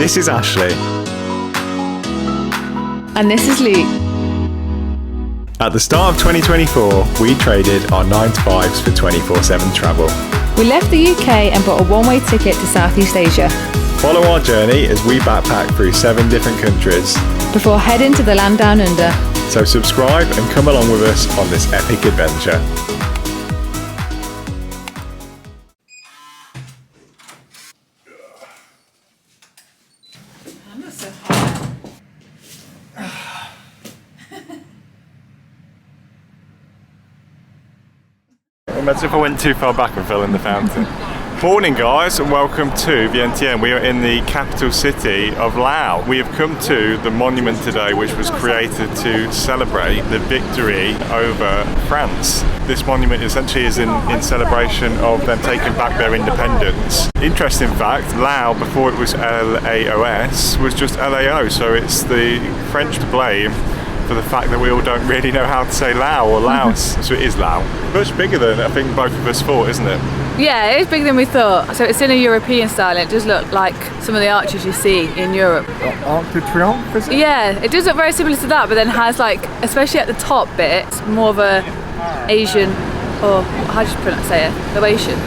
This is Ashley. And this is Luke. At the start of 2024, we traded our 9-to-5s for 24/7 travel. We left the UK and bought a one-way ticket to Southeast Asia. Follow our journey as we backpack through 7 different countries. Before heading to the land down under. So subscribe and come along with us on this epic adventure. Imagine if I went too far back and fell in the fountain. Morning guys, and welcome to Vientiane. We are in the capital city of Laos. We have come to the monument today which was created to celebrate the victory over France. This monument essentially is in celebration of them taking back their independence. Interesting fact, Laos before it was LAOS was just LAO, so it's the French to blame for the fact that we all don't really know how to say Lao or Laos. So it is Lao. Much bigger than I think both of us thought, isn't it? Yeah, it is bigger than we thought. So it's in a European style and it does look like some of the arches you see in Europe. Arc de Triomphe, is it? Yeah, it does look very similar to that, but then has like, especially at the top bit, it's more of a Asian, or how do you say it? Laotian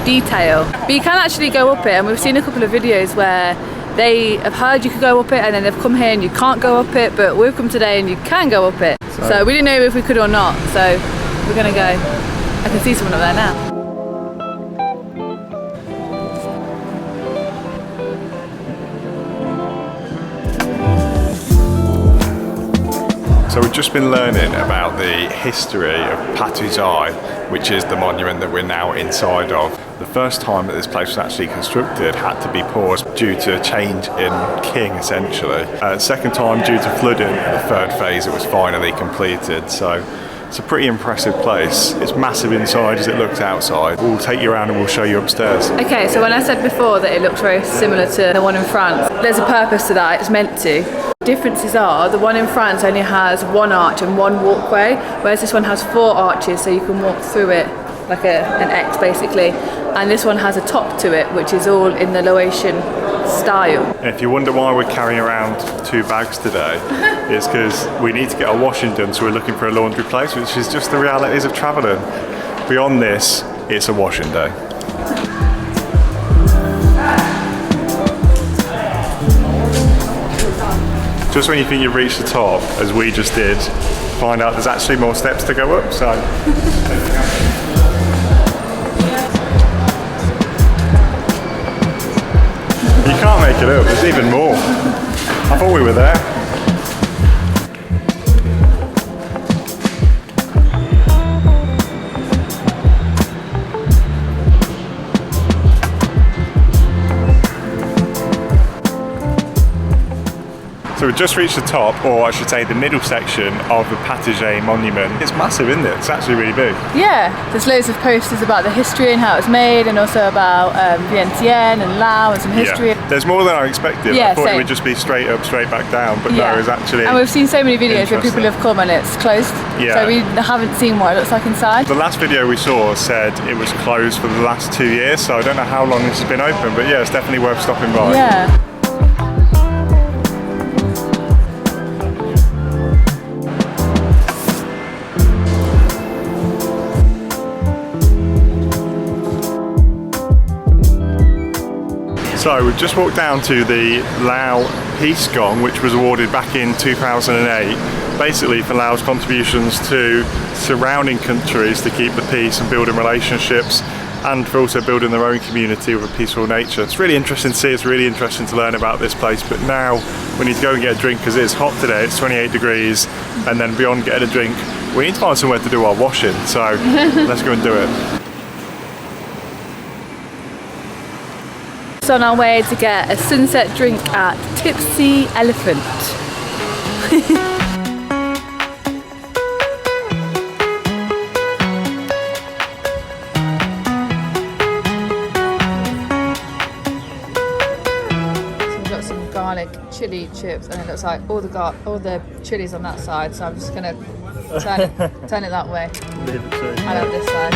detail. But you can actually go up it, and we've seen a couple of videos where they have heard you could go up it and then they've come here and you can't go up it, but we've come today and you can go up it. So we didn't know if we could or not, so we're gonna go. I can see someone up there now. So we've just been learning about the history of Patuxay, which is the monument that we're now inside of. The first time that this place was actually constructed had to be paused due to a change in king, essentially. Second time due to flooding, the third phase it was finally completed. So it's a pretty impressive place. It's massive inside as it looks outside. We'll take you around and we'll show you upstairs. Okay, so when I said before that it looks very similar to the one in France, there's a purpose to that, it's meant to. Differences are, the one in France only has one arch and one walkway, whereas this one has 4 arches, so you can walk through it like an X basically. And this one has a top to it, which is all in the Laotian style. And if you wonder why we're carrying around 2 bags today, it's because we need to get our washing done, so we're looking for a laundry place, which is just the realities of travelling. Beyond this, it's a washing day. Just when you think you've reached the top, as we just did, find out there's actually more steps to go up, so. You can't make it up, there's even more. I thought we were there. So we've just reached the top, or I should say the middle section of the Patuxay monument. It's massive, isn't it? It's actually really big. Yeah, there's loads of posters about the history and how it was made, and also about Vientiane and Laos and some history. Yeah. There's more than I expected. Yeah, I thought same. it would just be straight up, straight back down, but no, it's actually. And we've seen so many videos where people have come and it's closed. Yeah. So we haven't seen what it looks like inside. The last video we saw said it was closed for the last 2 years, so I don't know how long this has been open, but yeah, it's definitely worth stopping by. Yeah. So we've just walked down to the Laos Peace Gong, which was awarded back in 2008, basically for Laos' contributions to surrounding countries to keep the peace and building relationships, and for also building their own community with a peaceful nature. It's really interesting to see, it's really interesting to learn about this place, but now we need to go and get a drink because it's hot today, it's 28 degrees, and then beyond getting a drink, we need to find somewhere to do our washing, so let's go and do it. On our way to get a sunset drink at Tipsy Elephant. So we've got some garlic chili chips, and it looks like all the chilies on that side. So I'm just gonna turn it that way. Leave it to. I love this side.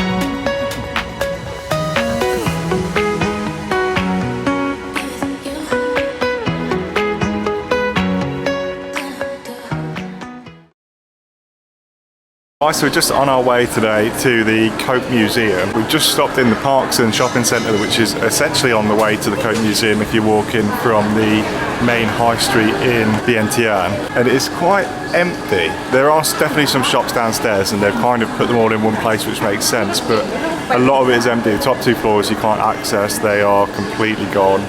Right, so we're just on our way today to the Coke Museum. We've just stopped in the Parkson Shopping Centre, which is essentially on the way to the Coke Museum if you're walking from the main high street in Vientiane. And it's quite empty. There are definitely some shops downstairs and they've kind of put them all in one place, which makes sense, but a lot of it is empty. The top two floors you can't access, they are completely gone.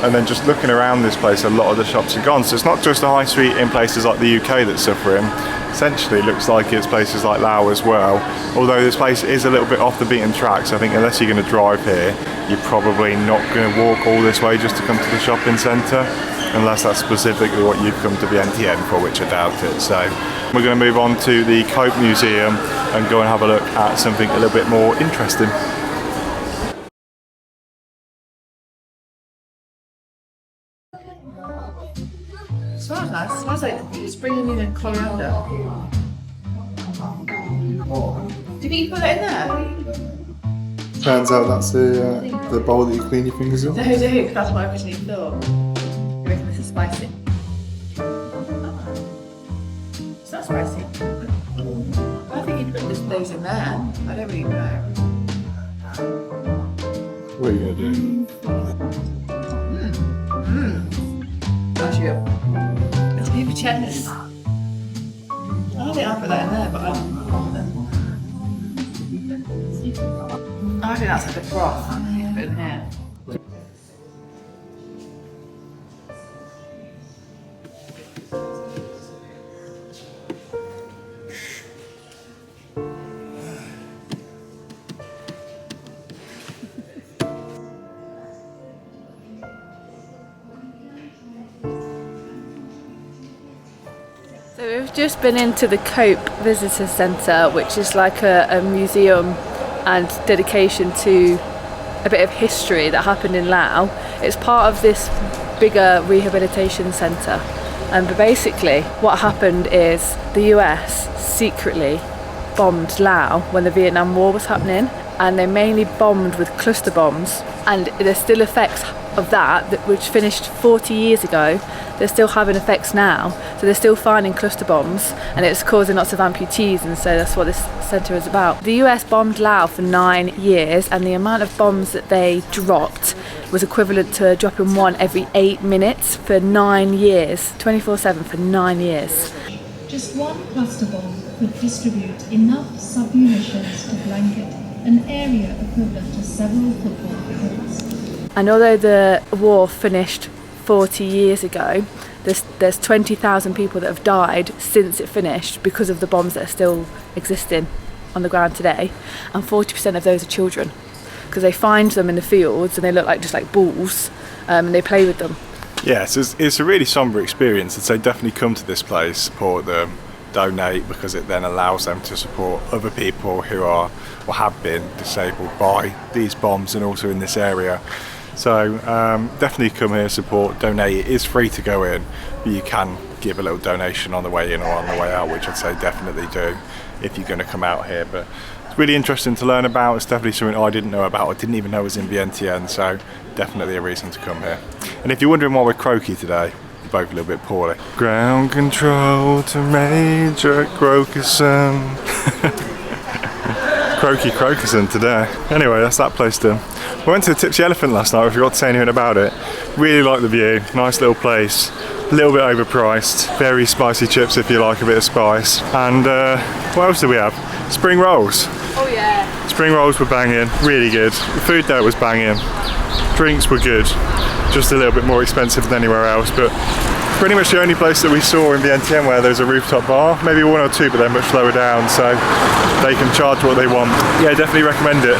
And then just looking around this place, a lot of the shops are gone. So it's not just the high street in places like the UK that's suffering. Essentially looks like it's places like Laos as well. Although this place is a little bit off the beaten track, so I think unless you're going to drive here, you're probably not going to walk all this way just to come to the shopping centre, unless that's specifically what you've come to Vientiane for, which I doubt it. So we're going to move on to the Coke Museum and go and have a look at something a little bit more interesting. It smells nice. It smells like spring onion and coriander. Do you think you put that in there? Turns out that's the bowl that you clean your fingers in. No, that's what I originally thought. I reckon this is spicy. It's not spicy. I think you'd put those in there. I don't really know. What are you going to do? Actually, it's paper checks. I don't think I'll put that in there, but I think that's a bit broth. I think it's a bit in here. So we've just been into the Cope Visitor Centre, which is like a museum and dedication to a bit of history that happened in Laos. It's part of this bigger rehabilitation centre. But basically what happened is the US secretly bombed Laos when the Vietnam War was happening, and they mainly bombed with cluster bombs, and there's still effects of that which finished 40 years ago. They're still having effects now, so they're still finding cluster bombs, and it's causing lots of amputees, and so that's what this centre is about. The US bombed Laos for 9 years, and the amount of bombs that they dropped was equivalent to dropping one every 8 minutes for 9 years, 24/7 for 9 years. Just one cluster bomb could distribute enough submunitions to blanket an area equivalent to several football fields. And although the war finished 40 years ago, there's 20,000 people that have died since it finished because of the bombs that are still existing on the ground today, and 40% of those are children, because they find them in the fields and they look like just like balls, and they play with them. Yes, it's a really sombre experience. I'd say definitely come to this place, support them, donate, because it then allows them to support other people who are or have been disabled by these bombs and also in this area. So definitely come here, support, donate. It is free to go in, but you can give a little donation on the way in or on the way out, which I'd say definitely do if you're going to come out here. But it's really interesting to learn about. It's definitely something I didn't know about. I didn't even know was in Vientiane, so definitely a reason to come here. And if you're wondering why we're croaky today, we're both a little bit poorly. Ground control to Major Crokerson. Croaky Crokerson today. Anyway, that's that place done. We went to the Tipsy Elephant last night, I forgot to say anything about it. Really like the view, nice little place, a little bit overpriced, very spicy chips if you like a bit of spice. And what else did we have? Spring rolls. Oh yeah. Spring rolls were banging, really good. The food there was banging, drinks were good, just a little bit more expensive than anywhere else, but pretty much the only place that we saw in Vientiane where there's a rooftop bar, maybe one or two, but they're much lower down, so they can charge what they want. Yeah, definitely recommend it.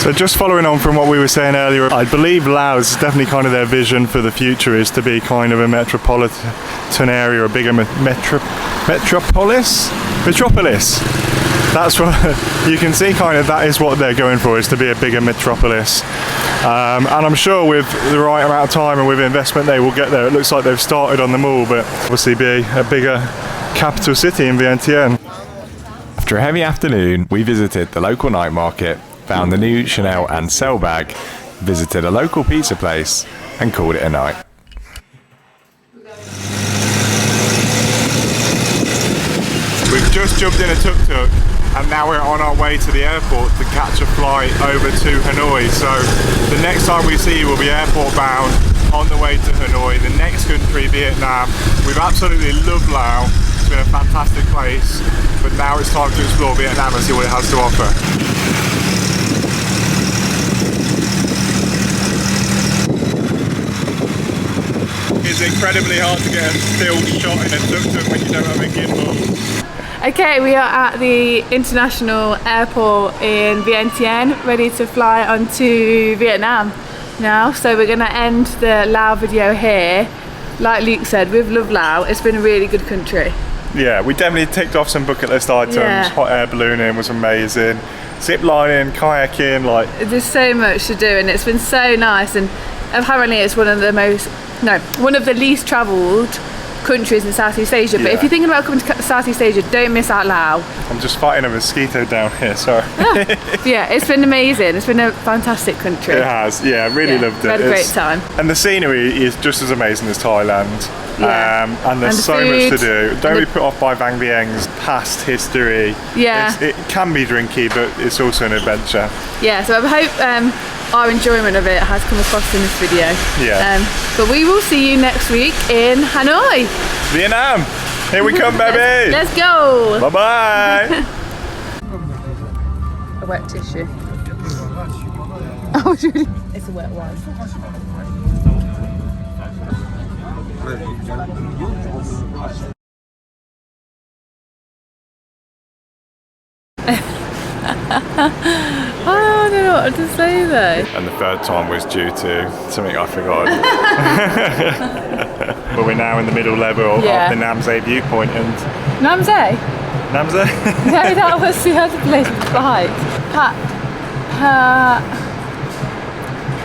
So just following on from what we were saying earlier, I believe Laos is definitely kind of their vision for the future is to be kind of a metropolitan area, a bigger metropolis? That's what you can see, kind of that is what they're going for, is to be a bigger metropolis. And I'm sure with the right amount of time and with investment they will get there. It looks like they've started on the mall, but obviously be a bigger capital city in Vientiane. After a heavy afternoon, we visited the local night market, found the new Chanel and Cell bag, visited a local pizza place and called it a night. We've just jumped in a tuk-tuk and now we're on our way to the airport to catch a flight over to Hanoi. So the next time we see you will be airport bound on the way to Hanoi. The next country, Vietnam. We've absolutely loved Laos. It's been a fantastic place, but now it's time to explore Vietnam and see what it has to offer. It's incredibly hard to get a still shot in a tuk-tuk when you don't have a gimbal. Okay, we are at the international airport in Vientiane, ready to fly on to Vietnam now. So we're going to end the Laos video here. Like Luke said, we've loved Laos. It's been a really good country. Yeah, we definitely ticked off some bucket list items. Yeah. Hot air ballooning was amazing. Zip lining, kayaking, like... There's so much to do and it's been so nice, and apparently it's one of the least travelled countries in Southeast Asia. But if you're thinking about coming to Southeast Asia, don't miss out Laos. I'm just fighting a mosquito down here, sorry. Yeah, it's been amazing. It's been a fantastic country. It has, yeah, really loved it. We had a great time. And the scenery is just as amazing as Thailand. Yeah. And there's so much to do. Don't be put off by Vang Vieng's past history. Yeah. It can be drinky, but it's also an adventure. Yeah, so I hope our enjoyment of it has come across in this video. Yeah. But we will see you next week in Hanoi. Vietnam, here we come, baby. Let's go. Bye-bye. A wet tissue. Oh, really? It's a wet one. I don't know what to say though. And the third time was due to something I forgot. But we're now in the middle level of the Namse viewpoint and... Namse? Namse? No, that was the other place with the bike.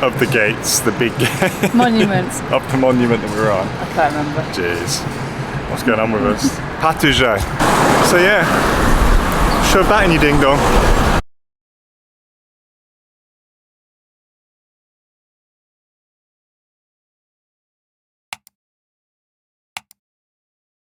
Of the gates, the big gate. Monuments. Of the monument that we were on. I can't remember. Jeez. What's going on with us? Patuxay. So yeah, shove that in your ding dong.